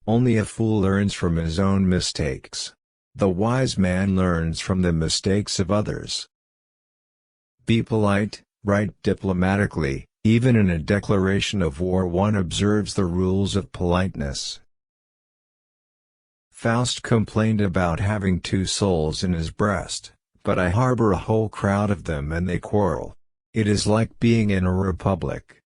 Only a fool learns from his own mistakes. The wise man learns from the mistakes of others. Be polite, write diplomatically. Even in a declaration of war one observes the rules of politeness. Faust complained about having two souls in his breast, but I harbor a whole crowd of them and they quarrel. It is like being in a republic.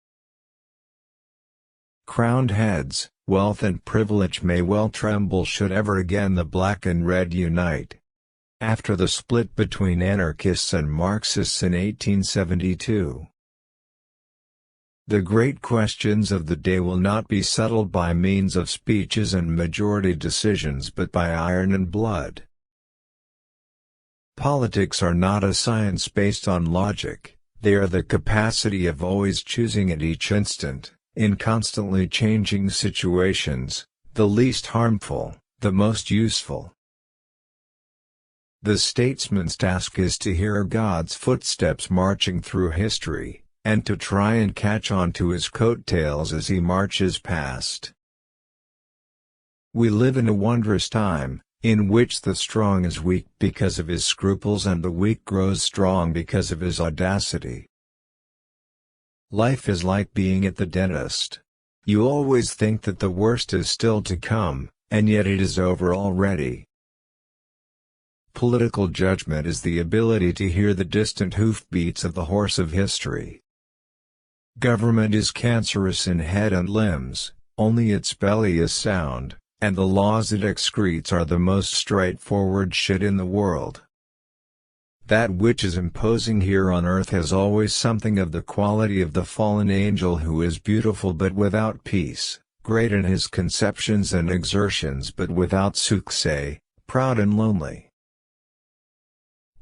Crowned heads, wealth and privilege may well tremble should ever again the black and red unite. After the split between anarchists and Marxists in 1872. The great questions of the day will not be settled by means of speeches and majority decisions but by iron and blood. Politics are not a science based on logic, they are the capacity of always choosing at each instant, in constantly changing situations, the least harmful, the most useful. The statesman's task is to hear God's footsteps marching through history, and to try and catch on to his coattails as he marches past. We live in a wondrous time, in which the strong is weak because of his scruples and the weak grows strong because of his audacity. Life is like being at the dentist. You always think that the worst is still to come, and yet it is over already. Political judgment is the ability to hear the distant hoofbeats of the horse of history. Government is cancerous in head and limbs, only its belly is sound, and the laws it excretes are the most straightforward shit in the world. That which is imposing here on earth has always something of the quality of the fallen angel who is beautiful but without peace, great in his conceptions and exertions but without success, proud and lonely.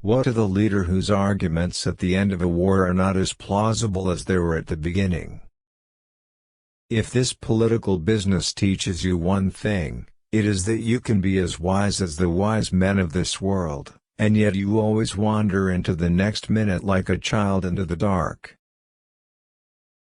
Woe to the leader whose arguments at the end of a war are not as plausible as they were at the beginning. If this political business teaches you one thing, it is that you can be as wise as the wise men of this world, and yet you always wander into the next minute like a child into the dark.